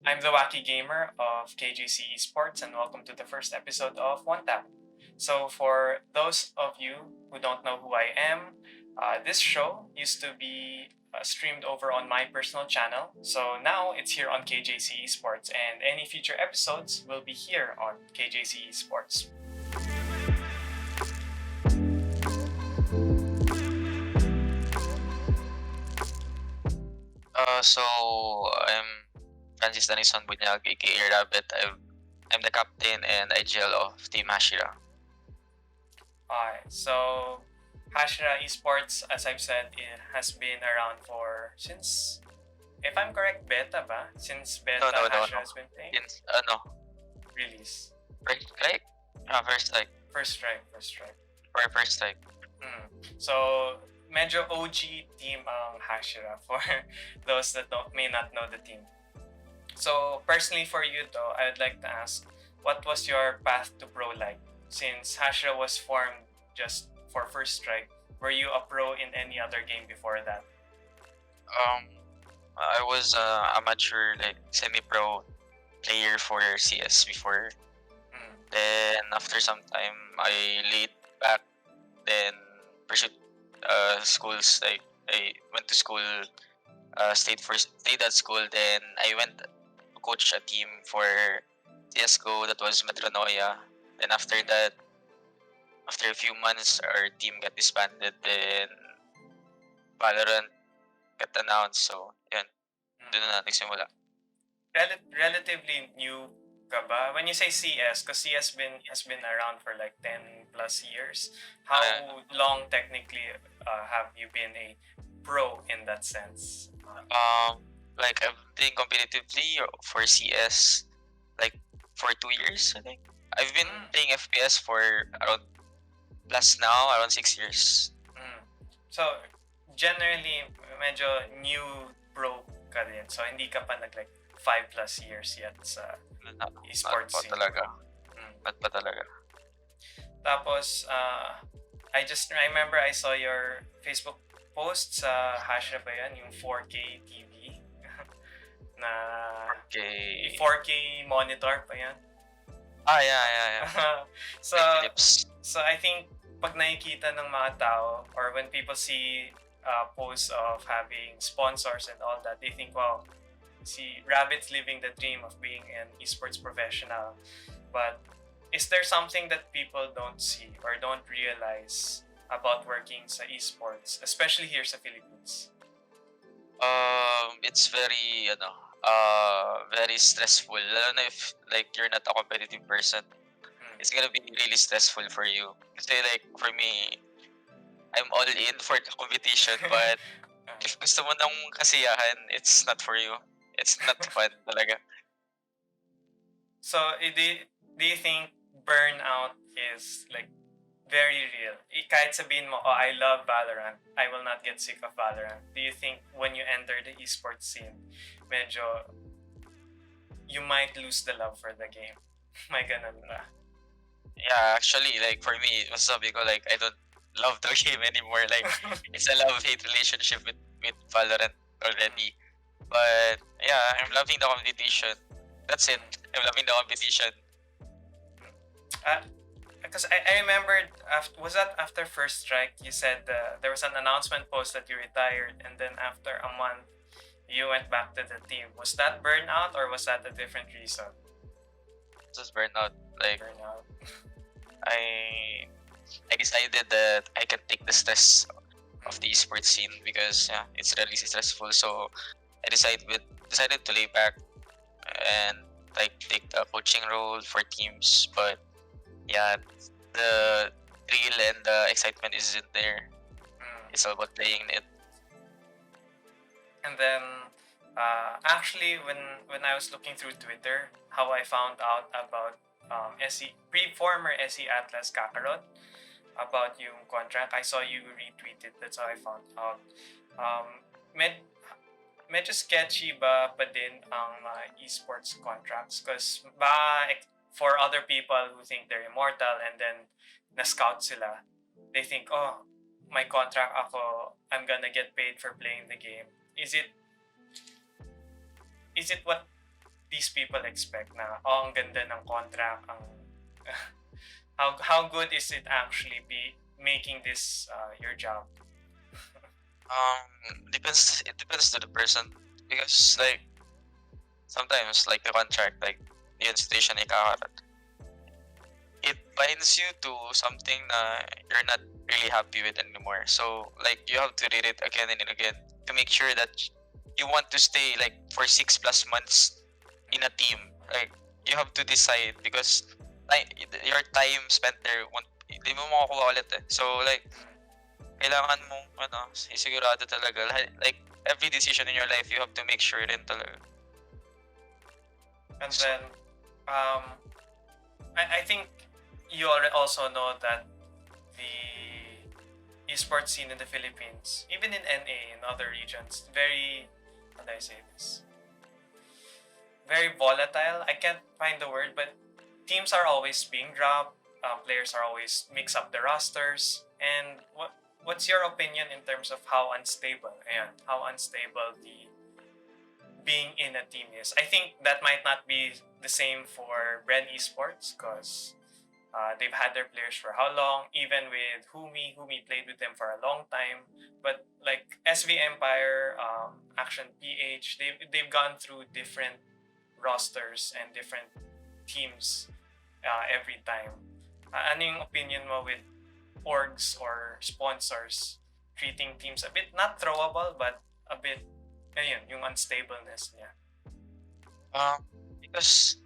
I'm TheJoaquiGamer of KJC Esports, and welcome to the first episode of One Tap. So, for those of you who don't know who I am, this show used to be streamed over on my personal channel. So now it's here on KJC Esports, and any future episodes will be here on KJC Esports. I'm Francis Danison Bunyag, aka Rabbet. I'm the captain and IGL of Team Hashira. Alright, so Hashira Esports, as I've said, it has been around for since, if I'm correct, beta ba? Since beta No. Hashira has been playing? Since, Release. first strike? First strike. First strike. Or first strike. So, medyo OG team ang Hashira for those that may not know the team. So, personally for you though, I would like to ask, what was your path to pro like? Since Hashira was formed just for first strike, were you a pro in any other game before that? I was amateur, like semi-pro player for CS before. Then after some time, I laid back. Then pursued schools. Like I went to school, stayed at school. Then I went to coach a team for CS:GO that was Metronoia. Then after that, after a few months, our team got disbanded. Then Valorant got announced. So yun, doon na nagsimula. Relatively new ka ba? When you say CS, because CS has been around for like 10 plus years, how long technically have you been a pro in that sense? Like I've played competitively for CS like for 2 years, I think. I've been playing FPS for around plus now, around 6 years. So, generally, medyo new pro ka din. So, hindi ka pa like 5 plus years yet sa esports scene. Not pa talaga. Tapos, I remember I saw your Facebook post sa Hashira ba yan? Yung 4K TV. Na 4K monitor pa yan. Yeah. So I think pag nakikita ng mga tao or when people see posts of having sponsors and all that, they think, wow, see Rabbit's living the dream of being an esports professional. But is there something that people don't see or don't realize about working sa esports, especially here sa Philippines? It's very very stressful. Lalo na if like you're not a competitive person. It's gonna be really stressful for you. Kasi like for me, I'm all in for the competition, but if gusto mo ng kasiyahan, it's not for you. It's not fun talaga. So, do you think burnout is like very real? Kahit sabihin mo, oh, I love Valorant, I will not get sick of Valorant. Do you think when you enter the esports scene, medyo you might lose the love for the game? May ganun ba? Yeah, actually, like for me, masasabi ko like I don't love the game anymore. Like it's a love-hate relationship with Valorant already. But yeah, I'm loving the competition. That's it. I'm loving the competition. Because I remembered, was that after first strike, you said there was an announcement post that you retired, and then after a month, you went back to the team. Was that burnout or was that a different reason? Just burnout. Like Burnout. I decided that I can take the stress of the esports scene because yeah, it's really stressful. So I decided to lay back and like take the coaching role for teams. But yeah, the thrill and the excitement isn't there. It's all about playing it. And then, actually, when I was looking through Twitter, how I found out about former SE Atlas Kakarot, about yung contract, I saw you retweeted. That's how I found out. Medyo sketchy ba din ang esports contracts? Because for other people who think they're immortal and then na-scout sila, they think, oh, my contract ako, I'm gonna get paid for playing the game. Is it what these people expect na, oh, ang ganda ng contract, ang how good is it actually be making this your job? Depends. It depends to the person because like sometimes like the contract, like the situation it binds you to something na you're not really happy with anymore. So like you have to read it again and again to make sure that you want to stay like for 6+ months in a team. Like you have to decide because like your time spent there won't hindi mo makukuha ulit eh. So like kailangan mong isigurado talaga like every decision in your life you have to make sure rin talaga. And then I think you also know that the esports scene in the Philippines, even in NA and other regions, very, how do I say this? Very volatile. I can't find the word, but teams are always being dropped. Players are always mix up the rosters. And what's your opinion in terms of how unstable the being in a team is? I think that might not be the same for Bren Esports because they've had their players for how long? Even with Humi played with them for a long time. But like SV Empire, Action PH, they've gone through different rosters and different teams every time. Ano yung opinion mo with orgs or sponsors treating teams a bit not throwable but a bit yung unstableness niya? Because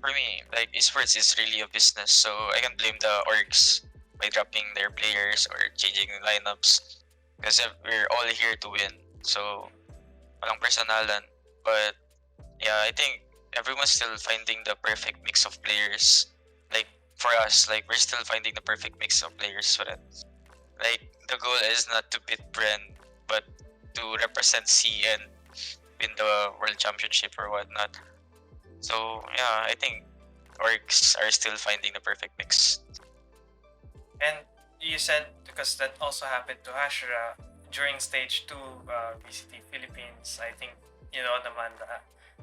for me, like esports is really a business, so I can blame the orgs by dropping their players or changing the lineups because we're all here to win. So walang personalan, but yeah, I think everyone's still finding the perfect mix of players. Like for us, like we're still finding the perfect mix of players for it. Like the goal is not to beat Bren, but to represent C and win the world championship or whatnot. So yeah, I think orgs are still finding the perfect mix. And you said because that also happened to Hashira during stage 2 VCT Philippines. I think you know naman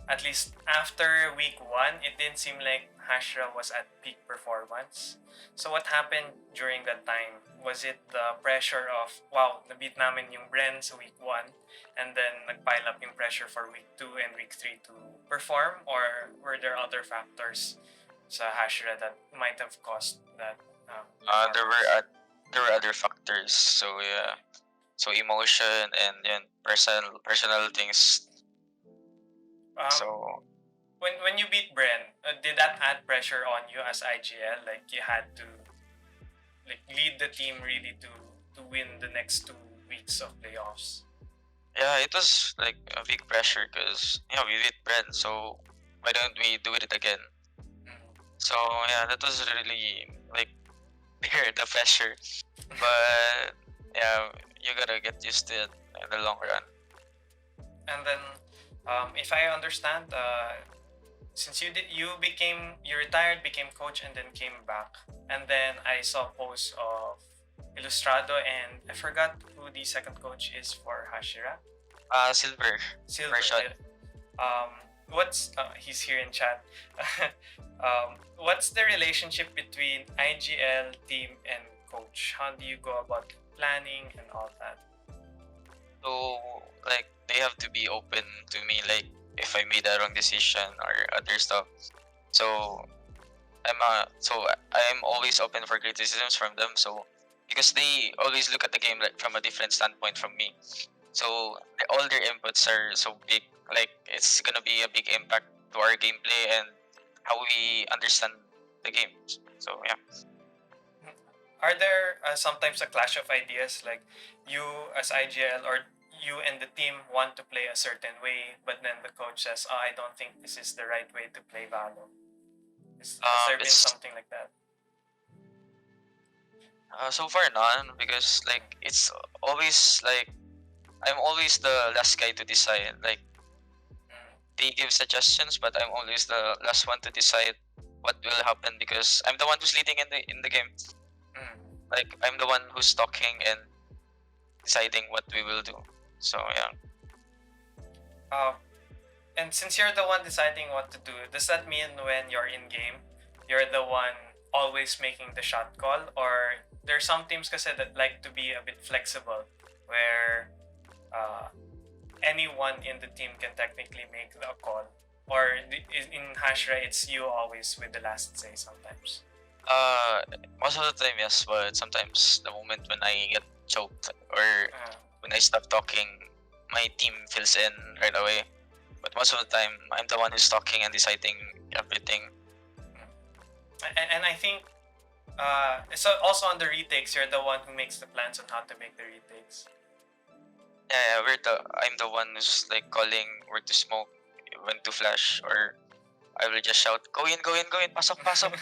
at least after week 1, it didn't seem like Hashira was at peak performance. So what happened during that time? Was it the pressure of, wow, nabit namin yung Bren sa week 1 and then nagpile up yung pressure for week 2 and week 3 to perform? Or were there other factors sa Hashira that might have caused that? There were other factors. So yeah, so emotion and personal things. So when you beat Bren, did that add pressure on you as IGL? Like you had to like lead the team really to win the next 2 weeks of playoffs? yeah, it was like a big pressure because we beat Bren, so why don't we do it again? So yeah, that was really like the pressure, but yeah, you gotta get used to it in the long run. And then, if I understand, since you retired, became coach, and then came back, and then I saw posts of Ilustrado, and I forgot who the second coach is for Hashira. Silver. Silver. What's he's here in chat. What's the relationship between IGL team and coach? How do you go about planning and all that? So like they have to be open to me, like if I made a wrong decision or other stuff. So I'm always open for criticisms from them. So because they always look at the game like from a different standpoint from me. So all their inputs are so big. Like it's gonna be a big impact to our gameplay and how we understand the game. So yeah. Are there sometimes a clash of ideas, like you as IGL or you and the team want to play a certain way, but then the coach says, "Oh, I don't think this is the right way to play Valo." Has there been something like that? So far none, because like it's always like I'm always the last guy to decide. Like they give suggestions, but I'm always the last one to decide what will happen because I'm the one who's leading in the game. Like I'm the one who's talking and deciding what we will do. So yeah. And since you're the one deciding what to do, does that mean when you're in game, you're the one always making the shot call? Or there's some teams kasi that like to be a bit flexible, where uh, anyone in the team can technically make the call? Or in Hashira, it's you always with the last say sometimes? Most of the time, yes, but sometimes the moment when I get choked or when I stop talking, my team fills in right away. But most of the time, I'm the one who's talking and deciding everything. And I think so also on the retakes, you're the one who makes the plans on how to make the retakes. Yeah, I'm the one who's like calling where to smoke, when to flash, or I will just shout, go in, pasok, pasok.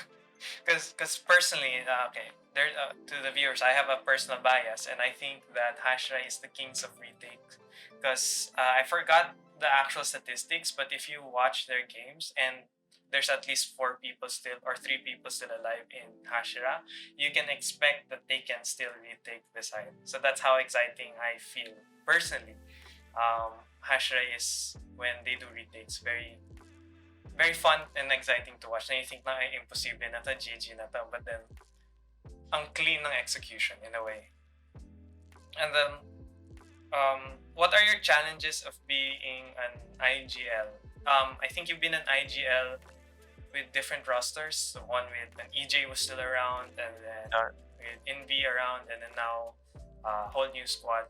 Because personally, okay, there to the viewers, I have a personal bias, and I think that Hashira is the kings of retakes. Because I forgot the actual statistics, but if you watch their games and there's at least 4 people still or 3 people still alive in Hashira, you can expect that they can still retake the side. So that's how exciting I feel personally. Hashira is when they do retakes, very fun and exciting to watch. Na you think na ay imposible na to, GG na to, but then ang clean ng execution in a way. And then, what are your challenges of being an IGL? I think you've been an IGL with different rosters. The one with an EJ was still around, and then with Envy around, and then now whole new squad.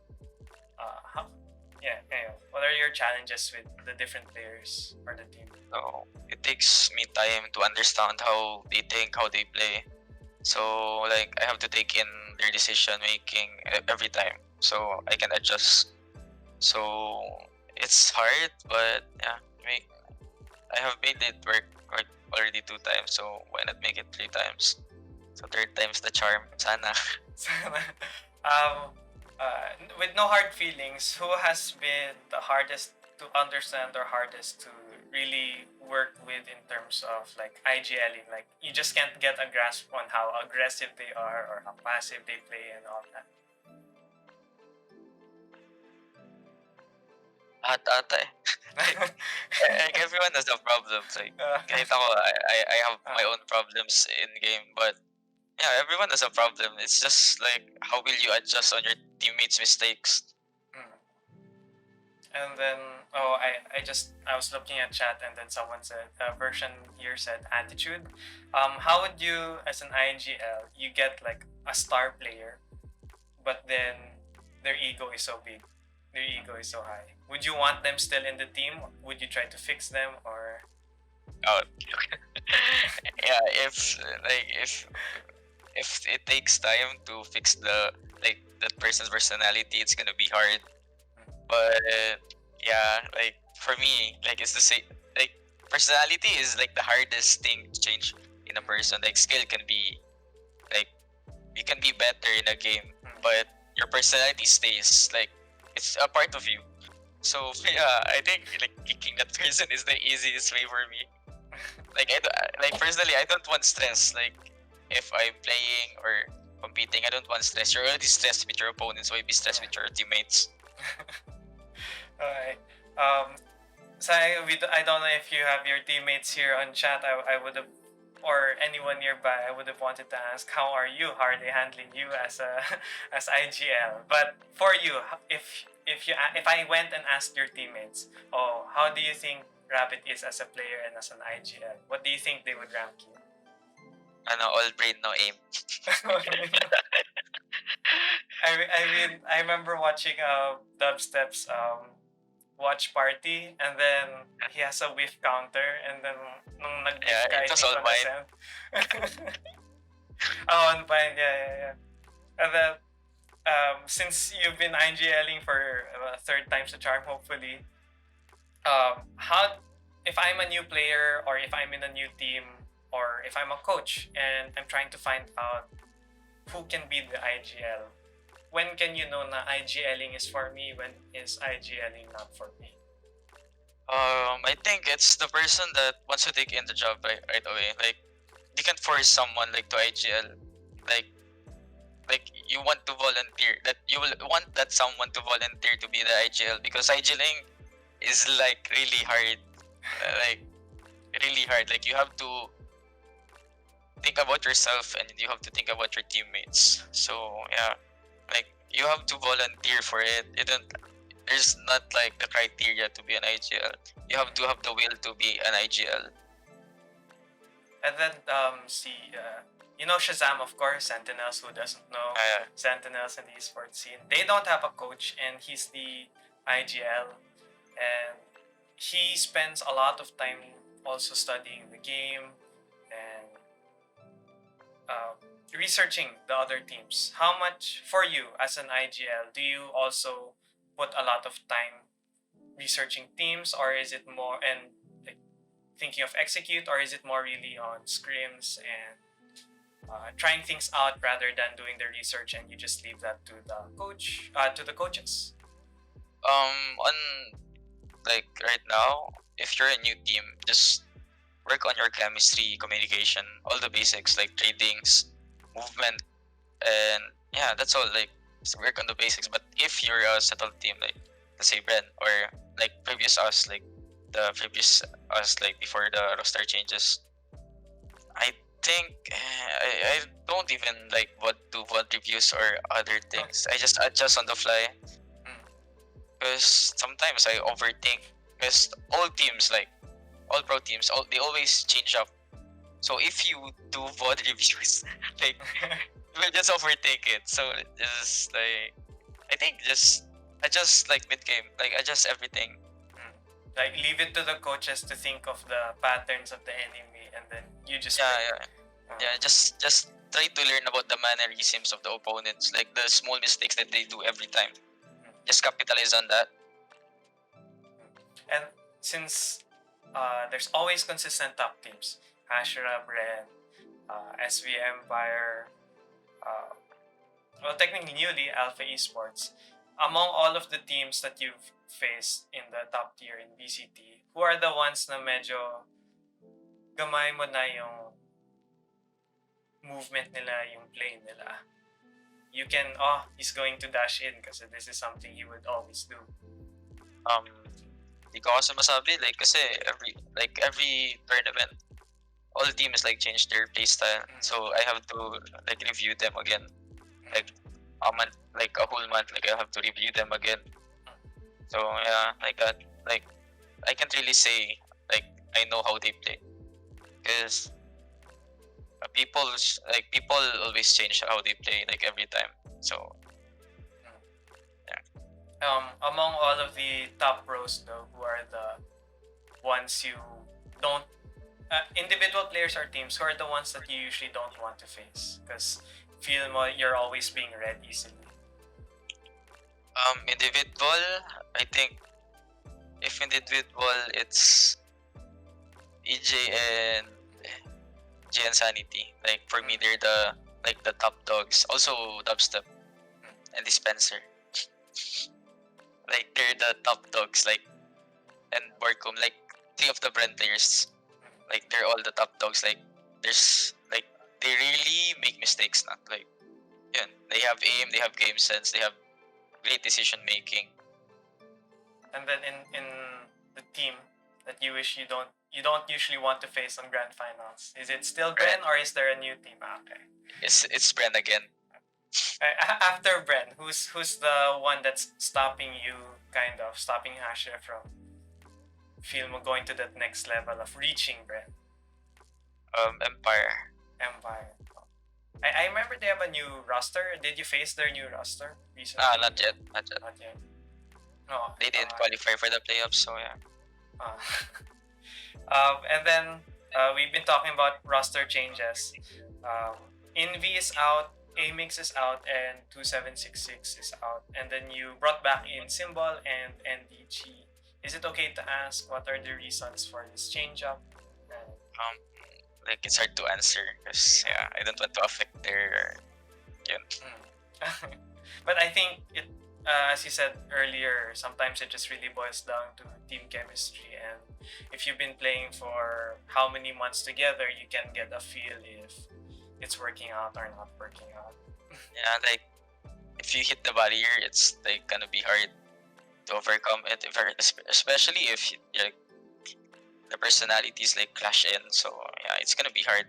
What are your challenges with the different players or the team? So it takes me time to understand how they think, how they play. So like I have to take in their decision making every time, so I can adjust. So it's hard, but yeah, I have made it work already 2 times. So why not make it 3 times? So 3rd time's the charm. Sana. With no hard feelings, who has been the hardest to understand or hardest to really work with in terms of like IGLing? Like you just can't get a grasp on how aggressive they are or how passive they play and all that. Ata eh. Like, everyone has a problem. Like, kahit ako, I have my own problems in game, but yeah, everyone has a problem. It's just like, how will you adjust on your teammates' mistakes? And then, I was looking at chat, and then someone said, version here said attitude. How would you, as an IGL, you get like a star player, but then their ego is so big, their ego is so high. Would you want them still in the team? Would you try to fix them, or? Oh, yeah. If it takes time to fix that person's personality, it's gonna be hard. But yeah, like for me, like it's the same. Like personality is like the hardest thing to change in a person. Like skill can be like you can be better in a game, but your personality stays. Like it's a part of you. So yeah, I think like kicking that person is the easiest way for me. Like personally, I don't want stress. Like if I'm playing or competing, I don't want stress. You're already stressed with your opponents, so be stressed with your teammates. Okay. So I don't know if you have your teammates here on chat. I would have, or anyone nearby, I would have wanted to ask, how are you? How are they handling you as a as IGL? But for you, if I went and asked your teammates, oh, how do you think Rabbit is as a player and as an IGL? What do you think they would rank you? All brain, no aim. I mean, I remember watching Dubstep's watch party, and then he has a whiff counter, and then nung nag-whiff ka, it was all mine. On mine, yeah. And then, since you've been IGLing for 3rd time's the charm, hopefully, how, if I'm a new player or if I'm in a new team or if I'm a coach and I'm trying to find out who can be the IGL, when can you know na IGLing is for me, when is IGLing not for me? I think it's the person that wants to take in the job right away. Like you can't force someone like to IGL. Like you want to volunteer, that you will want that someone to volunteer to be the IGL, because IGLing is like really hard. like really hard. Like you have to think about yourself and you have to think about your teammates. So yeah, like you have to volunteer for it. You don't. There's not like the criteria to be an IGL. You have to have the will to be an IGL. And then you know Shazam, of course, Sentinels. Who doesn't know Sentinels in the esports scene? They don't have a coach, and he's the IGL, and he spends a lot of time also studying the game and researching the other teams. How much for you as an IGL do you also put a lot of time researching teams, or is it more and like thinking of execute, or is it more really on scrims and trying things out rather than doing the research and you just leave that to the coach, to the coaches? On like right now, if you're a new team, just work on your chemistry, communication, all the basics like tradings, movement, and yeah, that's all. Like just work on the basics. But if you're a settled team, like let's say Bren or like previous us, like the previous us, like before the roster changes, I think I don't even like what do VOD reviews or other things. I just adjust on the fly because sometimes I overthink. Because all teams, like all pro teams, they always change up. So if you do VOD reviews, like you will just overthink it. So just like I think just adjust like mid game, like adjust everything. Like leave it to the coaches to think of the patterns of the enemy, and then you just just try to learn about the mannerisms of the opponents, like the small mistakes that they do every time. Just capitalize on that. And since there's always consistent top teams, Hashira, Bren, SV Empire, well, technically newly Alpha Esports. Among all of the teams that you've faced in the top tier in BCT, who are the ones na medyo gamay mo na yung movement nila, yung play nila? You can, he's going to dash in kasi this is something he would always do. Di ko kasi masabi, like kasi every tournament, all teams like change their playstyle. So I have to like review them again. Like a month, like a whole month, like I have to review them again. So yeah, like that. Like I can't really say like I know how they play, because people always change how they play like every time. So among all of the top pros though, who are the ones you don't individual players or teams, who are the ones that you usually don't want to face because feel mo you're always being read easily? Individual, I think if individual it's EJ and Sanity. Like for me, they're the top dogs. Also Dubstep and Dispenser. Like they're the top dogs. Like and Borkum, like 3 of the brand players. Like they're all the top dogs. Like there's like they really make mistakes. Not like yeah, they have aim, they have game sense, they have great decision making. And then in the team that you wish you don't usually want to face on grand finals, is it still Bren or is there a new team? Okay, it's Bren again. After Bren, who's the one that's stopping you, kind of stopping Hashira from feel mo going to that next level of reaching Bren? Empire. I remember they have a new roster. Did you face their new roster recently? Not yet. No, they didn't qualify for the playoffs, so yeah. And then we've been talking about roster changes. Invi is out, Amix is out, and 2766 is out. And then you brought back in Symbol and NDG. Is it okay to ask what are the reasons for this change up? Like it's hard to answer because yeah, I don't want to affect their But I think it, as you said earlier, sometimes it just really boils down to team chemistry, and if you've been playing for how many months together, you can get a feel if it's working out or not working out. Yeah, like if you hit the barrier, it's like gonna be hard to overcome it, especially if like the personalities like clash in. So yeah, it's gonna be hard.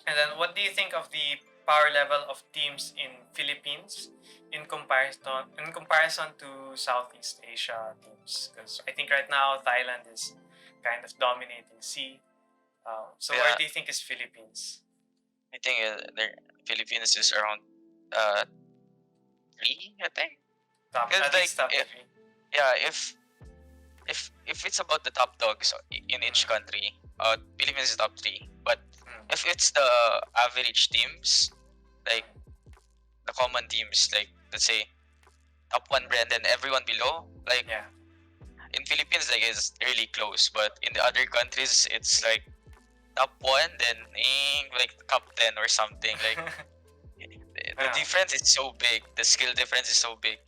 And then, what do you think of the power level of teams in Philippines in comparison to Southeast Asia teams? Because I think right now Thailand is kind of dominating C. So where Yeah, do you think is Philippines? I think the Philippines is around uh 3, I think. Top, Because at least top if, three. yeah, if it's about the top dogs in each country, Philippines is top 3. But if it's the average teams, like the common teams, like let's say top 1 brand and everyone below, like Yeah. in Philippines, like it's really close. But in the other countries, it's like top 1, then like top 10 or something. Like the Yeah. difference is so big. The skill difference is so big.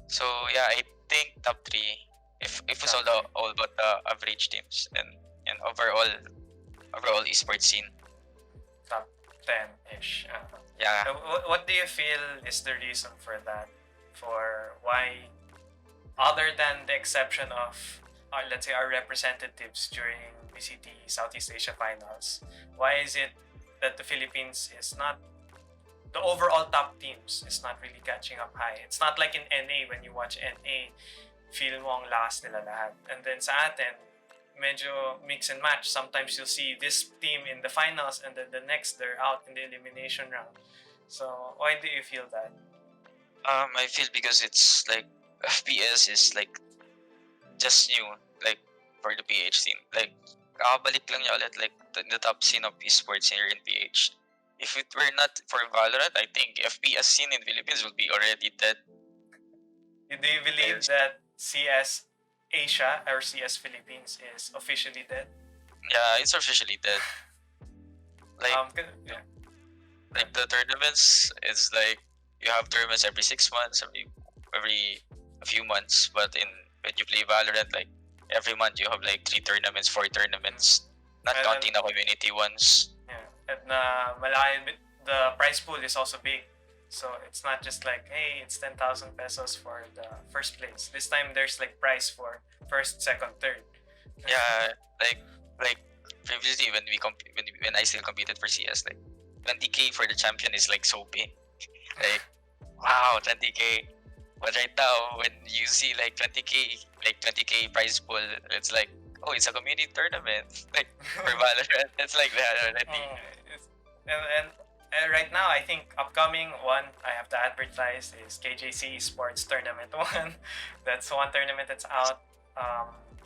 So yeah, I think top 3. If it's Top all about the average teams and overall esports scene. Top 10-ish. Yeah. What do you feel is the reason for that? For why, other than the exception of, let's say, our representatives during VCT Southeast Asia Finals, why is it that the Philippines is not, the overall top teams is not really catching up high? It's not like in NA. When you watch NA, feel mo ang lakas nila lahat. And then sa atin, medyo mix and match. Sometimes you'll see this team in the finals and then the next they're out in the elimination round. So why do you feel that? I feel because it's like FPS is like just new, like for the PH scene. Like kakabalik lang niya ulit like the top scene of esports here in PH. If it were not for Valorant, I think FPS scene in Philippines would be already dead. Do you believe that CS Asia or CS Philippines is officially dead? Yeah, it's officially dead. Like Yeah. like the tournaments, it's like you have tournaments every 6 months, every a few months. But when you play Valorant, like every month you have like 3 tournaments, 4 tournaments, not And counting the community ones. Yeah. And malaki, the prize pool is also big. So it's not just like, hey, it's 10,000 pesos for the first place. This time there's like prize for first, second, third. Yeah, like previously when I still competed for CS, like 20k for the champion is like so big. Like wow, 20k. But right now, when you see like 20k prize pool, it's like, oh, it's a community tournament. Like for Valorant, it's like that already. And right now, I think upcoming one I have to advertise is KJC Sports Tournament 1. That's one tournament that's out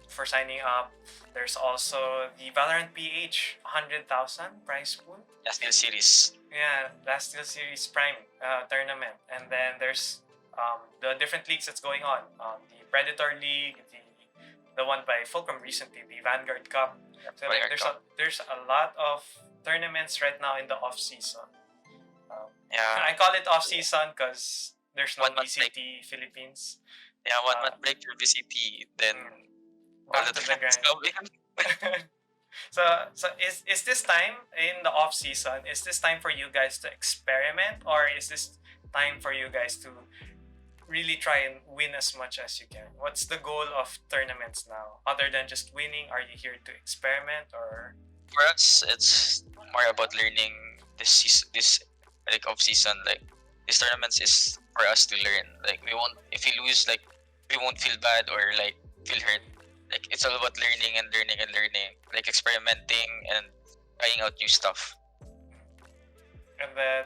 for signing up. There's also the Valorant PH 100,000 prize pool. Yeah, still series. Yeah, Last Steel Series Prime tournament. And then there's the different leagues that's going on. The Predator League, the one by Fulcrum recently, the Vanguard Cup. So like, there's a lot of tournaments right now in the off season. Yeah, I call it off season because there's no 1 month break. VCT Philippines. Yeah, 1 month break for VCT, then all Back the to the tournaments come in. So is this time in the off season? Is this time for you guys to experiment, or is this time for you guys to really try and win as much as you can? What's the goal of tournaments now? Other than just winning, are you here to experiment or? For us, it's more about learning this like off season. Like these tournaments is for us to learn. Like we won't, if we lose, like we won't feel bad or like feel hurt. Like it's all about learning and learning and learning, like experimenting and trying out new stuff. And then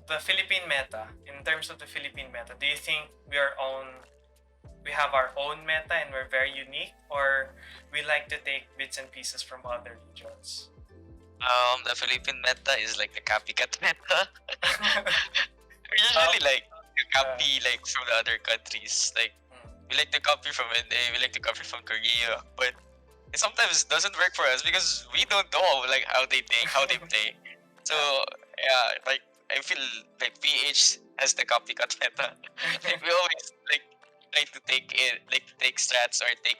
the Philippine meta. In terms of the Philippine meta, do you think we have our own meta and we're very unique, or we like to take bits and pieces from other regions? The Philippine meta is like the copycat meta. We usually like to copy like from the other countries. Like we like to copy from India, we like to copy from Korea, but it sometimes doesn't work for us because we don't know like how they think, how they play. So yeah, like I feel like PH has the copycat meta. Like we always like try to take it, like take strats or take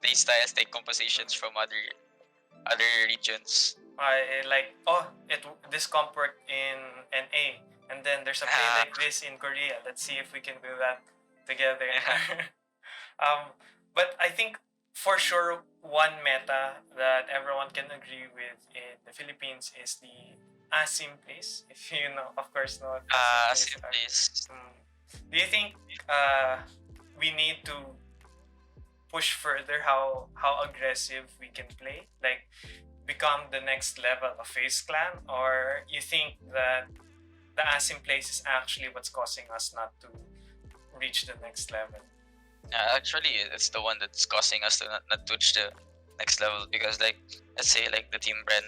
play styles, take compositions from other regions. Like, this comp worked in NA, and then there's a play like this in Korea. Let's see if we can do that together. But I think for sure, one meta that everyone can agree with in the Philippines is the asim place. If you know, of course, know what asim place Same are. place. Do you think uh, we need to push further how aggressive we can play, like become the next level of Face Clan, or you think that the asim place is actually what's causing us not to reach the next level? Actually, it's the one that's causing us to not to reach the next level because, like, let's say, like the team brand,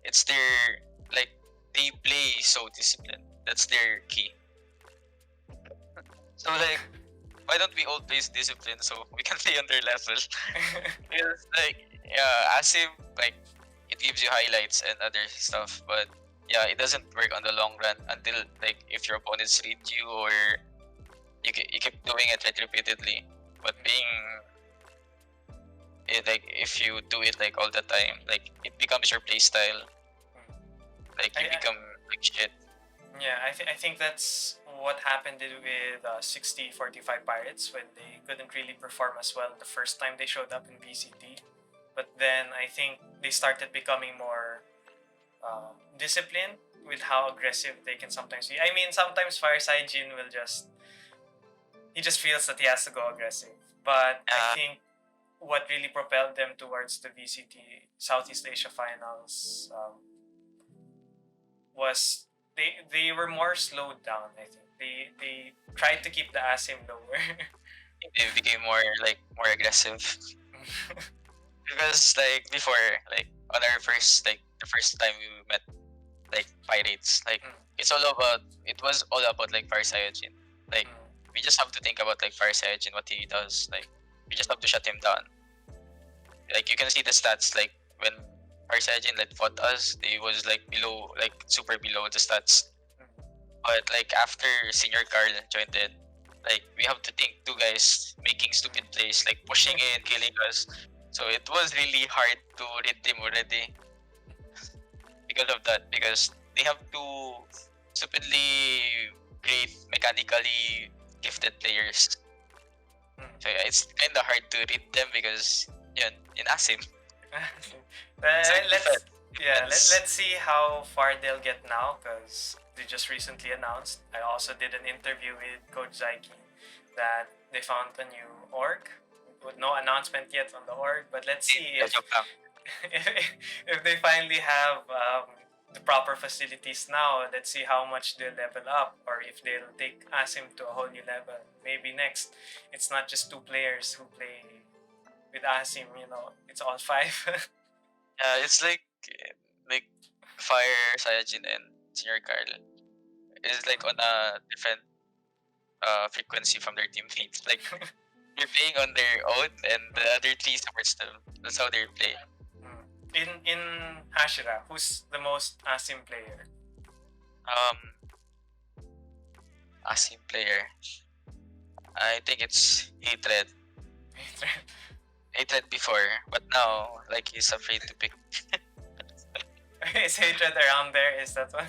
it's their like they play so disciplined. That's their key. So like, why don't we all play discipline so we can play on their level? Because like, yeah, as if like it gives you highlights and other stuff, but yeah, it doesn't work on the long run until like if your opponents read you or you keep doing it like repeatedly. But being it, like if you do it like all the time, like it becomes your play style. Like you become like shit. Yeah, I think that's what happened with 60-45 Pirates when they couldn't really perform as well the first time they showed up in VCT. But then I think they started becoming more disciplined with how aggressive they can sometimes be. I mean, sometimes Fireside Jin will he just feels that he has to go aggressive. But I think what really propelled them towards the VCT Southeast Asia Finals was they were more slowed down. I think they tried to keep the asim lower. They became more aggressive. Because like before, like on our first like the first time we met like pirates, like it was all about like Fire Saiyajin. Like we just have to think about like Fire Saiyajin, what he does. Like we just have to shut him down. Like you can see the stats like when Fire Saiyajin like fought us, they was like below like super below the stats. But like after Senior Carl joined it, like we have to think two guys making stupid plays, like pushing in, killing us. So it was really hard to read them already because of that. Because they have two stupidly great mechanically gifted players. So yeah, it's kind of hard to read them because yun, in Asim. Let's see how far they'll get now because they just recently announced. I also did an interview with Coach Zaiki that they found a new org with no announcement yet on the org, but let's see if they finally have the proper facilities now. Let's see how much they'll level up or if they'll take Asim to a whole new level. Maybe next it's not just two players who play with Asim, it's all five. Yeah, it's like Fire, Saiyajin, and Senior Carl is like on a different frequency from their teammates. Like they're playing on their own, and the other three supports them. That's how they play. In Hashira, who's the most Asim player? Asim player. I think it's Hatred. Hatred before, but now like he's afraid to pick. Is Hatred around there? Is that one?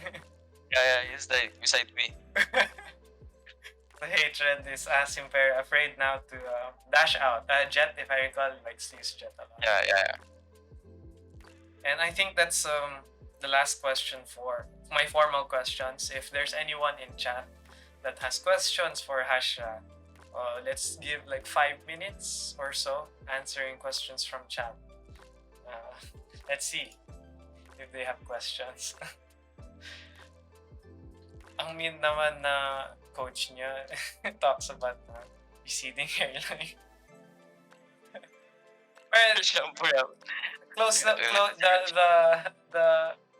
Yeah, he's like beside me. The Hatred is Asim player afraid now to dash out. Jet, if I recall, likes to use Jet a lot. Yeah. And I think that's the last question for my formal questions. If there's anyone in chat that has questions for Hashra, let's give like 5 minutes or so answering questions from chat. Let's see if they have questions. Ang mean naman na coach niya talks about receding hairline. Well, close the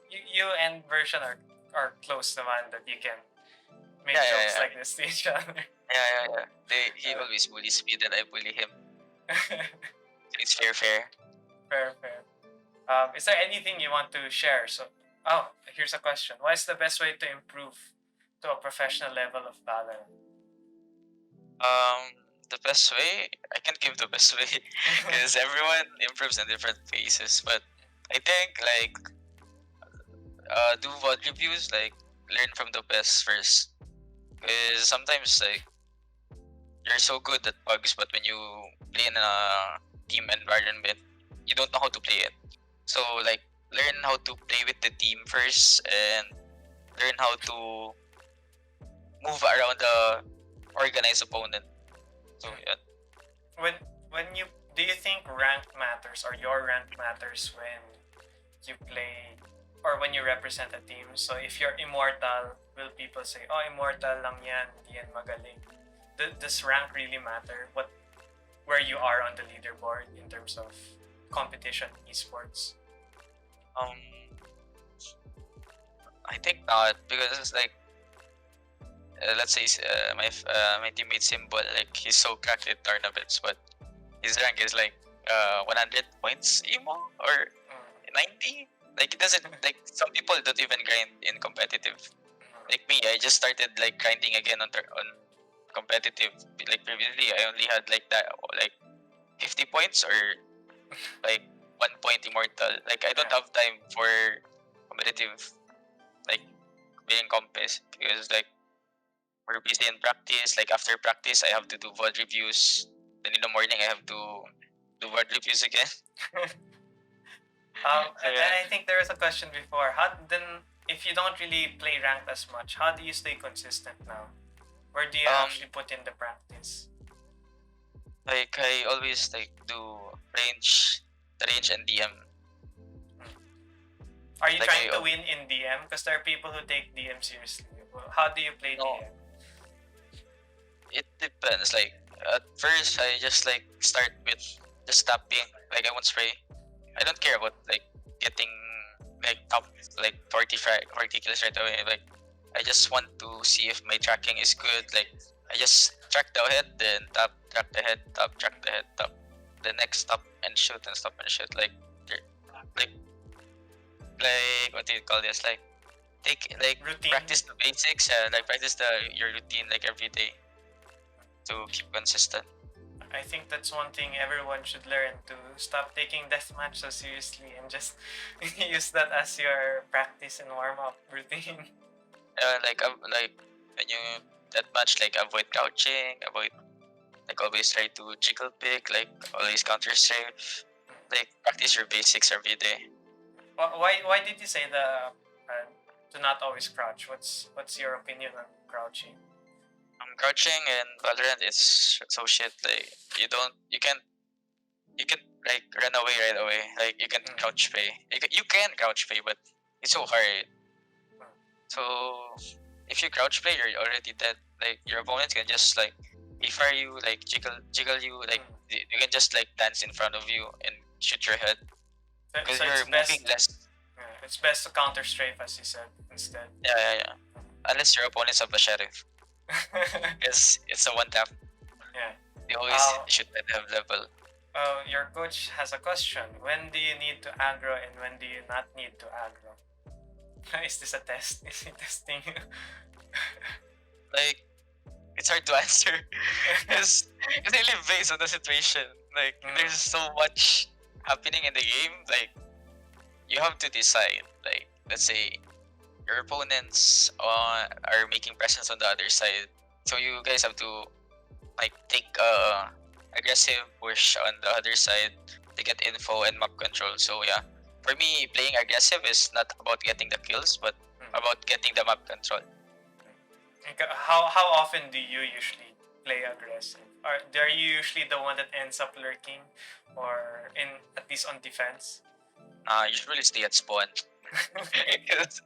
you and version are close naman that you can make jokes like this to each other. Yeah. He always bullies me, then I bully him. It's fair. Fair. Is there anything you want to share? Here's a question. What is the best way to improve to a professional level of Valorant? The best way, I can't give the best way because everyone improves in different phases. But I think like do VOD reviews, like learn from the best first. Because sometimes like you're so good at bugs, but when you play in a team environment, you don't know how to play it. So like learn how to play with the team first and learn how to move around the organized opponent. So yeah. When you do you think rank matters or your rank matters when you play or when you represent a team? So if you're immortal, will people say, "Oh, immortal lang yan, hindi yan magaling"? Does rank really matter? Where you are on the leaderboard in terms of competition esports? Um, I think not, because it's like let's say my teammate Symbol, like he's so cracked in tournaments, but his rank is like 100 points emo or 90. Like it doesn't like some people don't even grind in competitive. Like me, I just started like grinding again on competitive. Like previously, I only had like that like 50 points or like 1 point immortal. Like I don't have time for competitive, like being compes, because like we're busy in practice. Like after practice, I have to do VOD reviews. Then in the morning, I have to do VOD reviews again. And I think there was a question before. How then, if you don't really play ranked as much, how do you stay consistent now? Where do you actually put in the practice? Like I always like do the range and DM. Are you trying to win in DM? Because there are people who take DM seriously. How do you play DM? It depends. Like at first, I just like start with just tapping. Like I won't spray. I don't care about like getting like top like 40 kills right away. Like I just want to see if my tracking is good. Like I just track the head, then tap, track the head, tap, track the head, tap. The next stop and shoot and stop and shoot. Like what do you call this? Like take like routine. Practice the basics. Like practice your routine like every day to keep consistent. I think that's one thing everyone should learn, to stop taking deathmatch so seriously and just use that as your practice and warm-up routine. Like when you deathmatch, like avoid crouching, avoid like always try to jiggle pick, like always counter strafe, like practice your basics every day. Why did you say to not always crouch? What's your opinion on crouching? Crouching in Valorant is so shit. Like you can like run away right away. Like you can crouch pay. You can crouch pay, but it's so hard. So if you crouch play, you're already dead. Like your opponents can just like fire you, like jiggle you, like you can just like dance in front of you and shoot your head. Because So you're moving less. It's best to counter strafe, as you said, instead. Yeah. Unless your opponents have a sheriff. It's a one tap. Yeah. They always shoot at the level. Your coach has a question. When do you need to aggro and when do you not need to aggro? Is this a test? Is he testing you? Like, it's hard to answer. It's really based on the situation. Like, there's so much happening in the game. Like, you have to decide. Like, let's say your opponents are making presence on the other side, so you guys have to like take aggressive push on the other side to get info and map control. So yeah, for me, playing aggressive is not about getting the kills, but about getting the map control. How often do you usually play aggressive? Are you usually the one that ends up lurking, or at least on defense? Usually stay at spawn. Because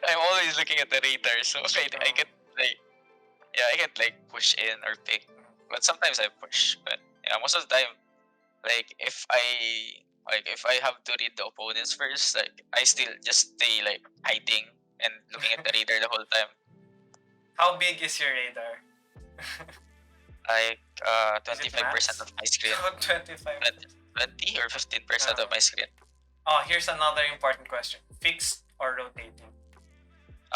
I'm always looking at the radar, so I get like push in or pick, but sometimes I push. But yeah, most of the time, like if I have to read the opponents first, like I still just stay like hiding and looking at the radar the whole time. How big is your radar? Like 25% of my screen. 25. 20 or 15% of my screen. Oh, here's another important question. Fixed or rotating?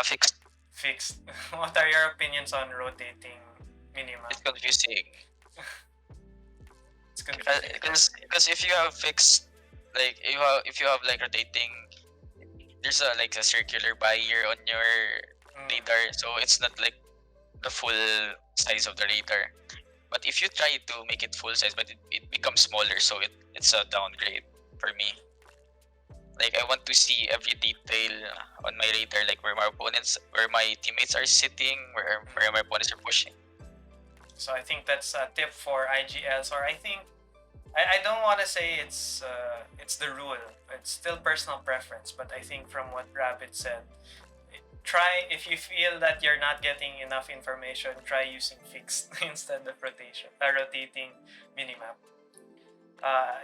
Fixed. Fixed. What are your opinions on rotating minima? It's confusing. It's confusing. Because if you have fixed, like if you have like rotating, there's a circular barrier on your radar, so it's not like the full size of the radar. But if you try to make it full size, but it becomes smaller, so it's a downgrade for me. Like I want to see every detail on my radar, like where my teammates are sitting, where my opponents are pushing. So I think that's a tip for IGLs, or I think I don't want to say it's the rule. It's still personal preference, but I think from what Rabbit said, try, if you feel that you're not getting enough information, try using fixed instead of rotating minimap.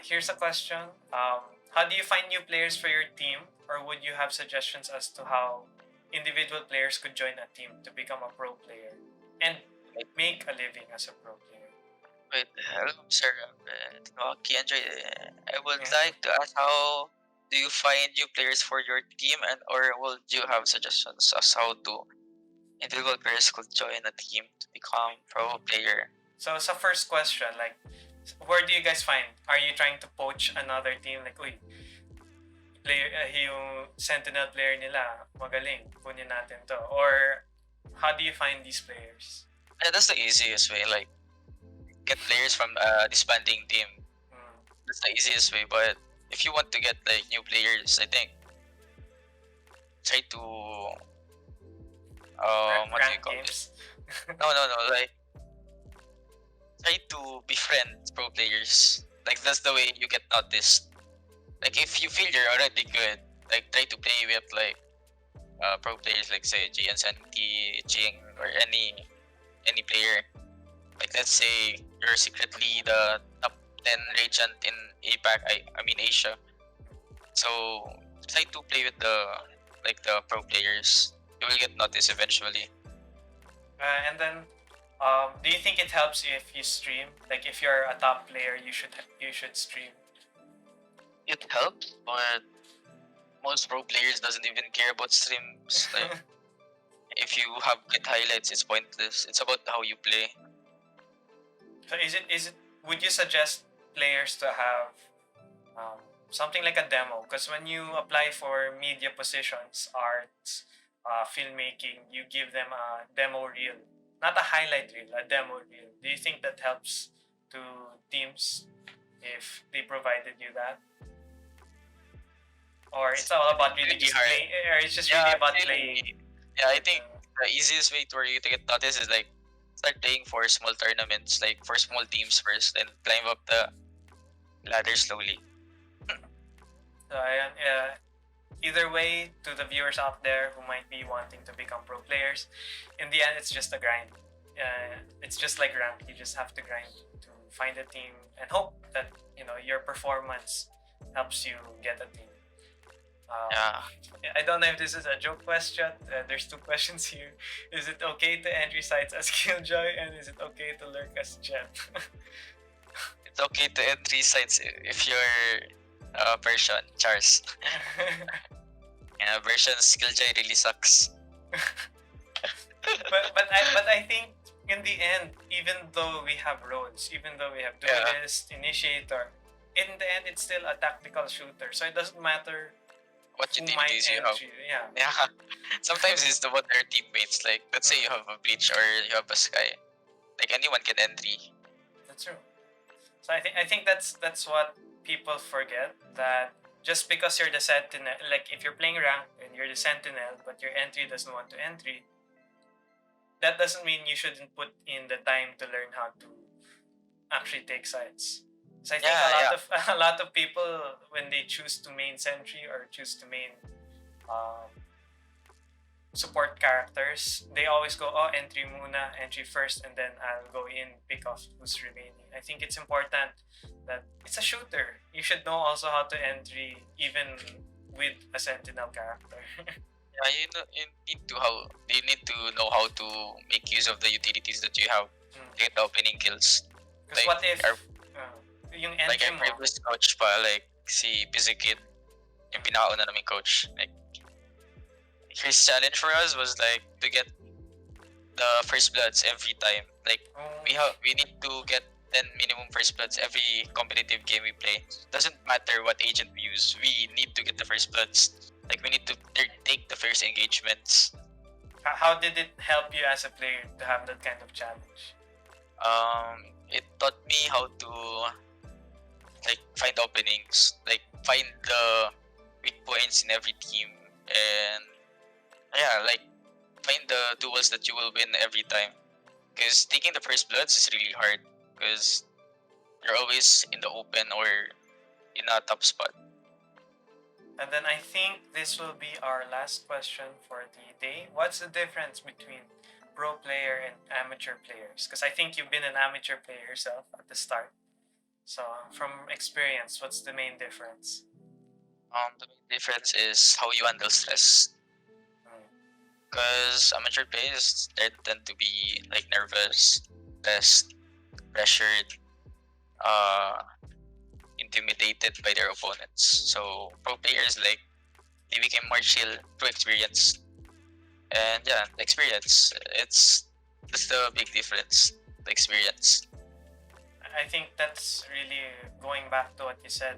Here's a question. How do you find new players for your team, or would you have suggestions as to how individual players could join a team to become a pro player and make a living as a pro player? Wait, hello, Sir TheJoaquiGamer. I would Yeah. like to ask, how do you find new players for your team, and or would you have suggestions as how to individual players could join a team to become pro player? So sa first question, like, where do you guys find? Are you trying to poach another team? Like, uy, player, yung Sentinel player nila, magaling, kunin natin to. Or, how do you find these players? Yeah, that's the easiest way. Like, get players from a disbanding team. That's the easiest way. But if you want to get like new players, I think try to what do you call this? No, like try to befriend pro players. Like that's the way you get noticed. Like if you feel you're already good, like try to play with like pro players, like say GN Santi, Ching, or any player. Like let's say you're secretly the top 10 regent in APAC, I mean Asia. So try to play with the pro players. You will get noticed eventually. And then, do you think it helps if you stream? Like, if you're a top player, you should stream. It helps, but most pro players doesn't even care about streams. Like if you have good highlights, it's pointless. It's about how you play. So is it would you suggest players to have something like a demo? Because when you apply for media positions, arts, filmmaking, you give them a demo reel, not a highlight reel, a demo reel. Do you think that helps to teams if they provided you that? Or it's all about really just playing, or it's just really about playing? Yeah, I think the easiest way for you to get noticed is like start playing for small tournaments, like for small teams first, and climb up the ladder slowly. So either way, to the viewers out there who might be wanting to become pro players, in the end, it's just a grind. It's just like rank. You just have to grind to find a team and hope that your performance helps you get a team. I don't know if this is a joke question. There's two questions here. Is it okay to entry sites as Killjoy, and is it okay to lurk as Jet? It's okay to entry sites if you're version Charles. Version Killjoy really sucks. but I think in the end, even though we have roles, even though we have duelist, initiator, in the end it's still a tactical shooter. So it doesn't matter what utilities you have. Yeah. Sometimes it's the one their teammates. Like let's say you have a Bleach or you have a Sky. Like anyone can entry. That's true. So I think that's what people forget, that just because you're the sentinel, like if you're playing rank and you're the sentinel, but your entry doesn't want to entry, that doesn't mean you shouldn't put in the time to learn how to actually take sides. So I think a lot of people, when they choose to main sentry or choose to main support characters, they always go, entry muna, entry first, and then I'll go in, pick off who's remaining. I think it's important that it's a shooter. You should know also how to entry even with a sentinel character. Yeah, you need to know how to make use of the utilities that you have to get the opening kills. Because what if yung entry like our previous coach pa, like si Busy Kid, yung pinakauna naming coach, like his challenge for us was like to get the first bloods every time. Like we need to get 10 minimum first bloods every competitive game we play. Doesn't matter what agent we use, we need to get the first bloods. Like we need to take the first engagements. How did it help you as a player to have that kind of challenge? it taught me how to like find openings, like find the weak points in every team, and yeah, like find the duels that you will win every time. Because taking the first bloods is really hard, because you're always in the open or in a top spot. And then I think this will be our last question for the day. What's the difference between pro player and amateur players? Because I think you've been an amateur player yourself at the start. So from experience, what's the main difference? The main difference is how you handle stress. Because amateur players, they tend to be like nervous, stressed, pressured, uh, intimidated by their opponents. So pro players, like, they became more chill through experience. And yeah, the experience, that's the big difference. The experience. I think that's really going back to what you said.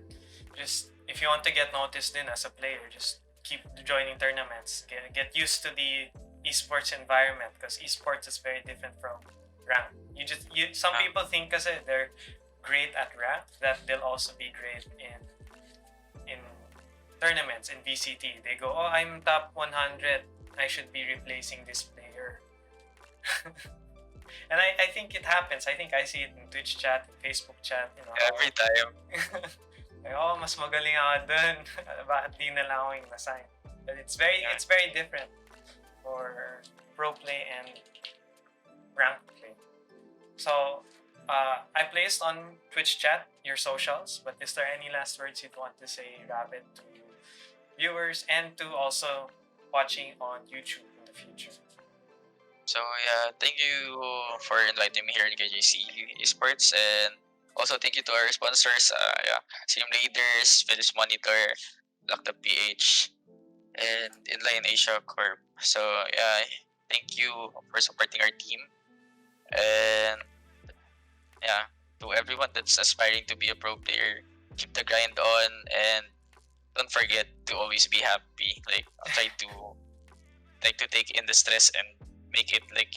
Just if you want to get noticed in as a player, just keep joining tournaments. Get used to the esports environment, because esports is very different from rank. Some people think kasi they're great at rank that they'll also be great in tournaments in VCT. They go, oh, I'm top 100. I should be replacing this player. And I think it happens. I think I see it in Twitch chat, Facebook chat, Every time. like, oh, mas magaling ako dun. Bakit di na lang ako yung na-sign? But it's very different for pro play and rank play. So, I placed on Twitch chat your socials, but is there any last words you'd want to say, Rabbit, to viewers and to also watching on YouTube in the future? So yeah, thank you for inviting me here in KJC Esports, and also thank you to our sponsors, Sim Raiders, Philips Monitor, Locked Up PH, and Inline Asia Corp. So yeah, thank you for supporting our team, and yeah, to everyone that's aspiring to be a pro player, keep the grind on, and don't forget to always be happy. Like, try to take in the stress and make it like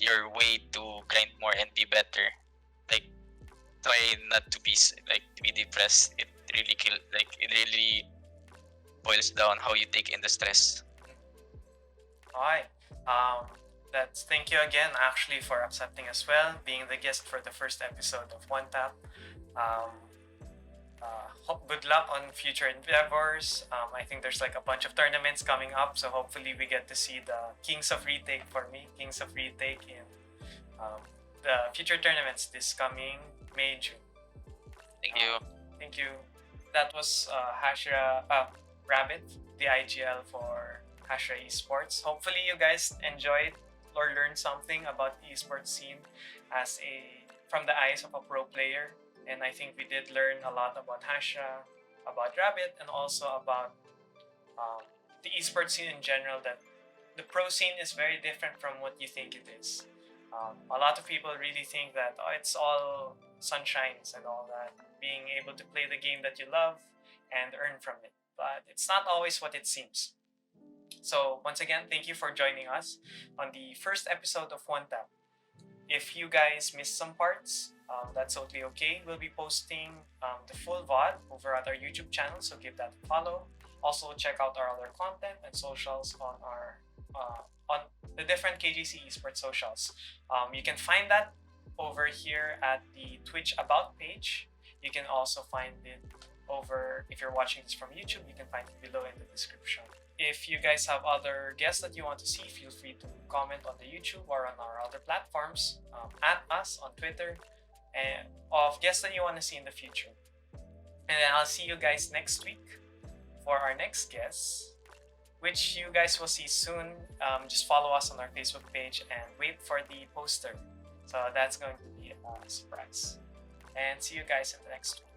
your way to grind more and be better. Like, try not to be depressed. It really boils down how you take in the stress. Alright. Thank you again actually for accepting as well, being the guest for the first episode of One Tap. Good luck on future endeavors. I think there's like a bunch of tournaments coming up, so hopefully we get to see the Kings of Retake in the future tournaments this coming May, June. Thank you. Thank you. That was Rabbit, the IGL for Hashira Esports. Hopefully you guys enjoyed or learned something about the esports scene from the eyes of a pro player. And I think we did learn a lot about Hashira, about Rabbit, and also about the esports scene in general, that the pro scene is very different from what you think it is. A lot of people really think that it's all sunshines and all that, being able to play the game that you love and earn from it. But it's not always what it seems. So once again, thank you for joining us on the first episode of One Tap. If you guys missed some parts, that's totally okay. We'll be posting the full VOD over at our YouTube channel, so give that a follow. Also, check out our other content and socials on on the different KJC Esports socials. You can find that over here at the Twitch About page. You can also find it over, if you're watching this from YouTube, you can find it below in the description. If you guys have other guests that you want to see, feel free to comment on the YouTube or on our other platforms, at us on Twitter, and of guests that you want to see in the future. And then I'll see you guys next week for our next guest, which you guys will see soon. Just follow us on our Facebook page and wait for the poster. So that's going to be a surprise. And see you guys in the next one.